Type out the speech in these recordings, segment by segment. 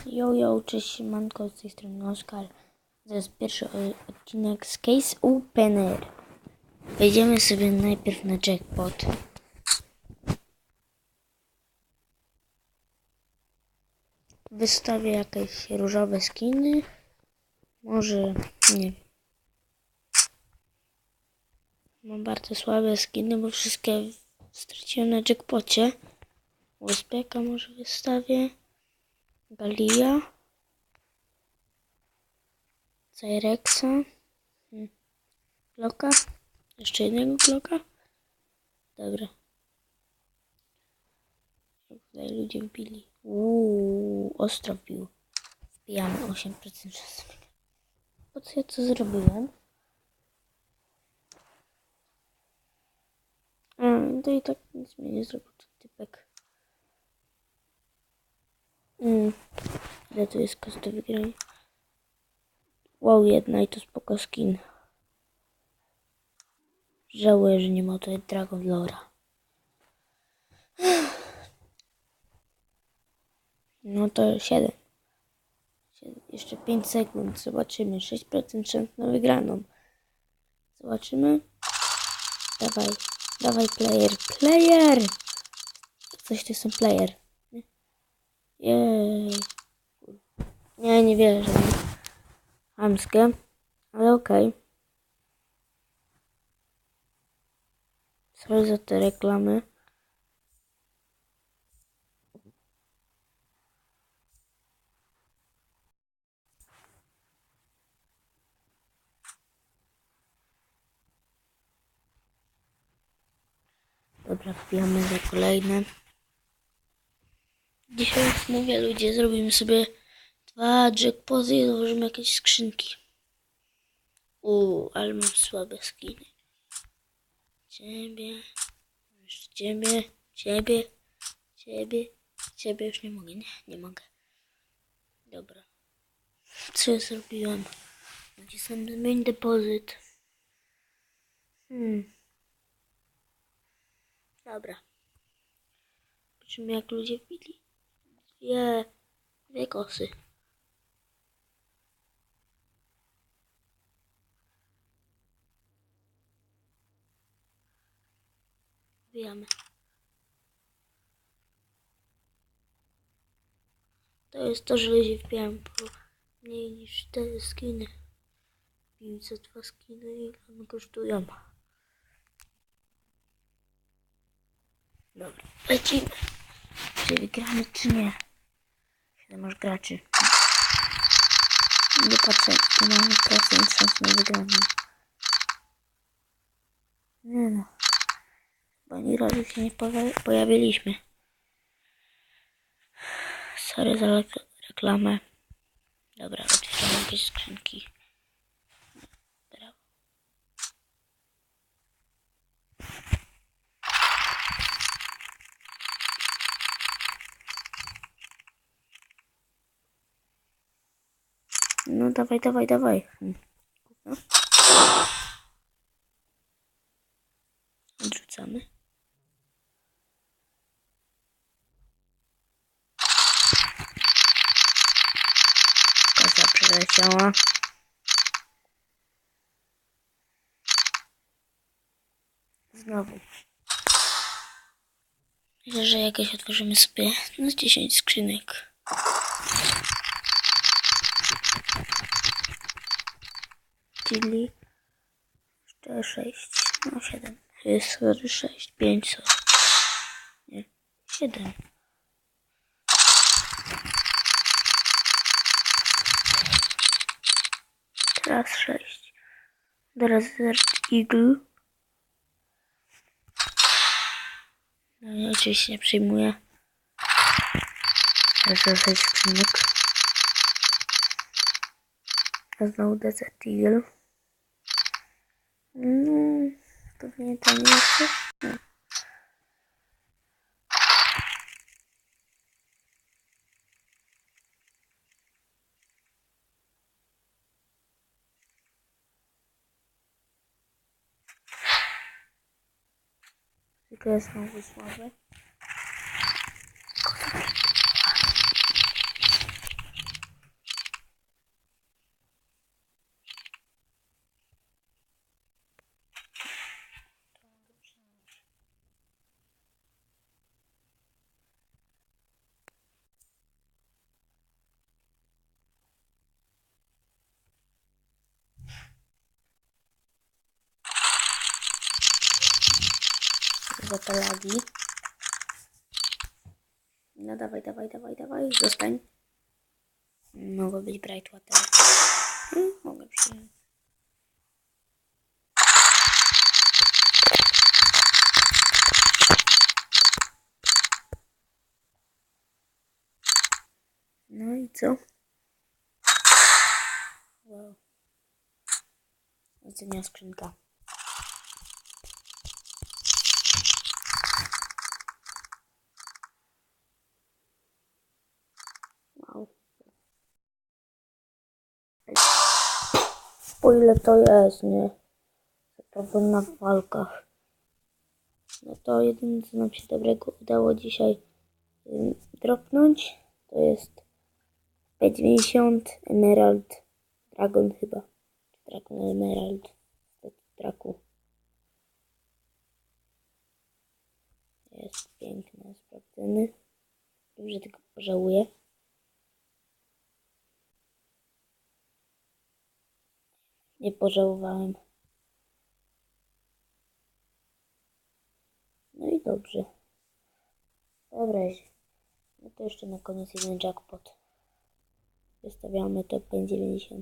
Yo, cześć, siemanko, z tej strony Oskar. To jest pierwszy odcinek z Case Opener. Wejdziemy sobie najpierw na jackpot. Wystawię jakieś różowe skiny. Może nie. Mam bardzo słabe skiny, bo wszystkie straciłem na jackpocie. USBK może wystawię. Galia. Cyrexa. Glocka. Jeszcze jednego Glocka. Dobra. Tutaj ludzie wbili. Ostro wbił. Wbijamy 8% czasu. Po co ja to zrobiłem? To i tak nic mnie nie zrobił ten typek. Ile to jest koszt do wygrania? Wow, jedna i to spoko skin. Żałuję, że nie ma tutaj Dragon Lora. No to 7. Jeszcze 5 sekund. Zobaczymy. 6% szans na wygraną. Zobaczymy. Dawaj player. Coś to są player. Jej. Nie wierzę. Hamskie. Ale okej. Sorry za te reklamy. Dobra, wbijamy za kolejne. Dzisiaj już mówię, ludzie, zrobimy sobie 2 jackpoty i założymy jakieś skrzynki. Ale mam słabe skiny. Ciebie już nie mogę, nie mogę. Dobra. Co ja zrobiłem? Nacisnąłem main deposit. Dobra. Zobaczymy, jak ludzie wbili. Dwie kosy. Wbijamy. To jest to, że ludzie wbijają po mniej niż 4 skiny. Wbiją za 2 skiny i ile one kosztują. Dobra, lecimy. Czy wygramy, czy nie? 7 masz graczy. Nie patrzę, nie mamy procent szans na wygraną. Nie no. Bo ani razu się nie pojawiliśmy. Sorry za reklamę. Dobra, otwieramy jakieś skrzynki. Brawo. No dawaj. No. Odrzucamy. Kasa przeleciała. Znowu. Myślę, że jakoś otworzymy sobie 10 skrzynek. Czyli jeszcze 6. No 7. Jest 6, 5. Nie. 7. Teraz 6. Teraz Desert Eagle. No i oczywiście nie przyjmuję. Teraz 6 skrzynek. A znowu Desert Eagle. Pewnie to nie jest. No. Tylko jest znowu słabe. za te lagi. No dawaj, dawaj, dawaj, dawaj, zostań. Mogło być Brightwater. Mogę przyjąć. No i co? Wow. Ocenia skrzynka. Wow. O ile to jest, nie? Problem na walkach. No to jedyne co nam się dobrego udało dzisiaj dropnąć to jest P90 Emerald Dragon chyba. Dragon Emerald. Draku. Jest piękny, sprawdzony. Dobrze tego pożałuję. Nie pożałowałem. No i dobrze. Dobra. No to jeszcze na koniec jeden jackpot. Wystawiamy to P90.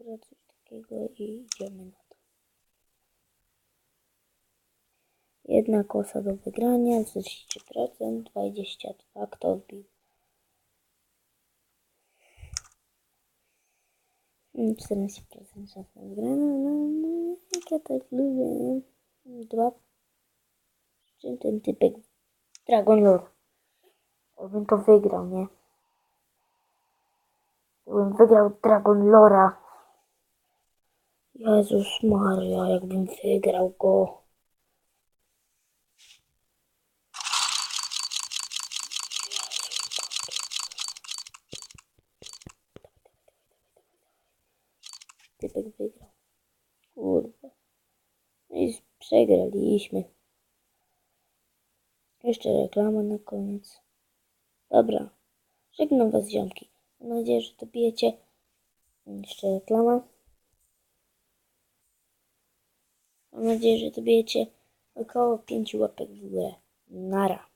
Dobra, coś takiego i idziemy na to. Jedna kosa do wygrania, 30%, 22, kto wbił? 14% szans na wygraną, no jak ja tak lubię. 2. Czym ten typek? Dragon Lore. Jakbym to wygrał, nie? Jakbym wygrał Dragon Lora. Jezus Maria, jakbym wygrał go. Typek wygrał. Kurde. No i przegraliśmy. Jeszcze reklama na koniec. Dobra. Żegnam was, ziomki. Mam nadzieję, że dobijecie. Jeszcze reklama. Mam nadzieję, że dobijecie około 5 łapek w górę. Nara.